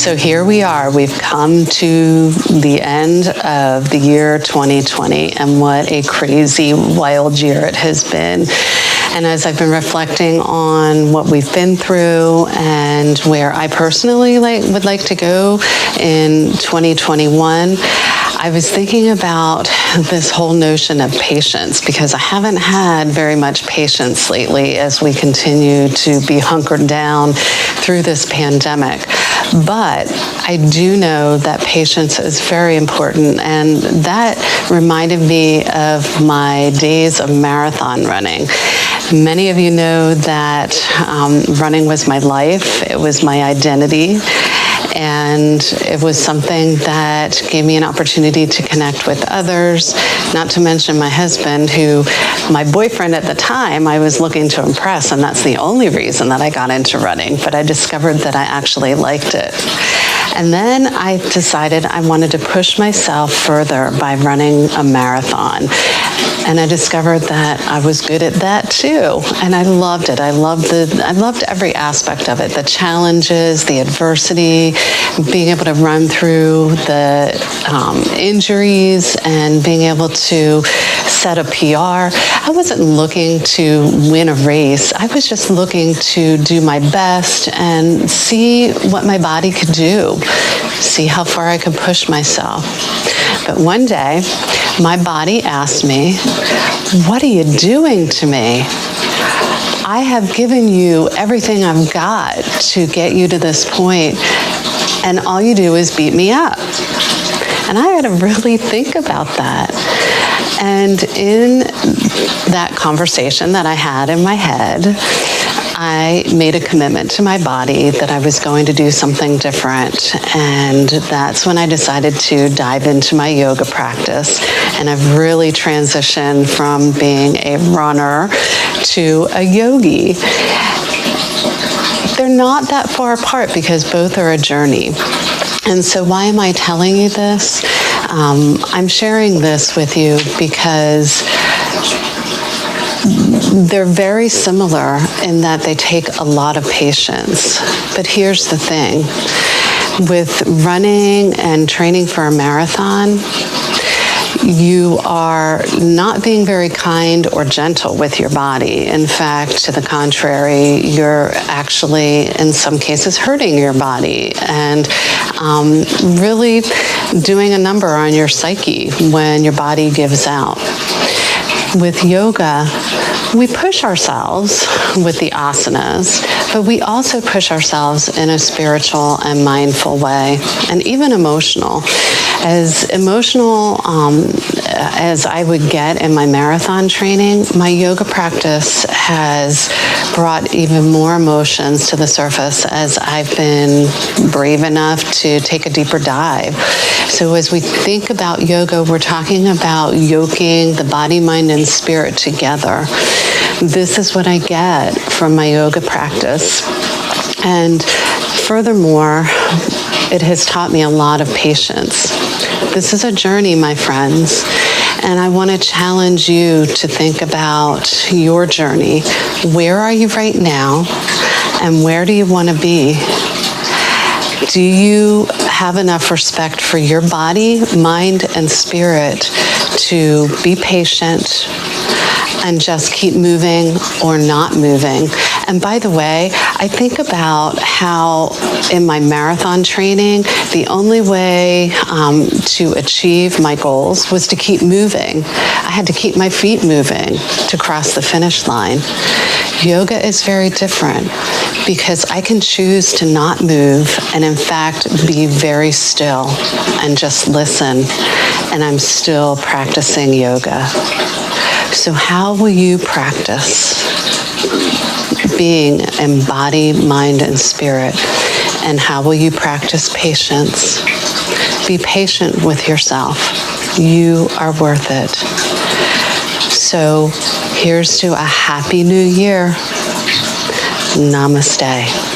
So here we are. We've come to the end of the year 2020, and what a crazy, wild year it has been. And as I've been reflecting on what we've been through and where I personally would like to go in 2021, I was thinking about this whole notion of patience, because I haven't had very much patience lately as we continue to be hunkered down through this pandemic. But I do know that patience is very important, and that reminded me of my days of marathon running. Many of you know that running was my life. It was my identity. And it was something that gave me an opportunity to connect with others, not to mention my husband, who, my boyfriend at the time, I was looking to impress, and that's the only reason that I got into running. But I discovered that I actually liked it. And then I decided I wanted to push myself further by running a marathon. And I discovered that I was good at that too. And I loved it. I loved every aspect of it, the challenges, the adversity, being able to run through the injuries and being able to set a PR. I wasn't looking to win a race. I was just looking to do my best and see what my body could do, see how far I could push myself. But one day, my body asked me, "What are you doing to me? I have given you everything I've got to get you to this point, and all you do is beat me up." And I had to really think about that. And in that conversation that I had in my head, I made a commitment to my body that I was going to do something different. And that's when I decided to dive into my yoga practice. And I've really transitioned from being a runner to a yogi. They're not that far apart because both are a journey. And so why am I telling you this? I'm sharing this with you because they're very similar in that they take a lot of patience. But here's the thing. With running and training for a marathon, you are not being very kind or gentle with your body. In fact, to the contrary, you're actually, in some cases, hurting your body and really doing a number on your psyche when your body gives out. With yoga, we push ourselves with the asanas, but we also push ourselves in a spiritual and mindful way, and even emotional. As emotional as I would get in my marathon training, my yoga practice has brought even more emotions to the surface as I've been brave enough to take a deeper dive. So as we think about yoga, we're talking about yoking the body, mind, and spirit together. This is what I get from my yoga practice. And furthermore, it has taught me a lot of patience. This is a journey, my friends, and I want to challenge you to think about your journey. Where are you right now, and where do you want to be? Do you have enough respect for your body, mind, and spirit to be patient and just keep moving or not moving? And by the way, I think about how in my marathon training, the only way to achieve my goals was to keep moving. I had to keep my feet moving to cross the finish line. Yoga is very different because I can choose to not move and in fact be very still and just listen, and I'm still practicing yoga. So how will you practice being in body, mind, and spirit? And how will you practice patience? Be patient with yourself. You are worth it. So here's to a happy new year. Namaste.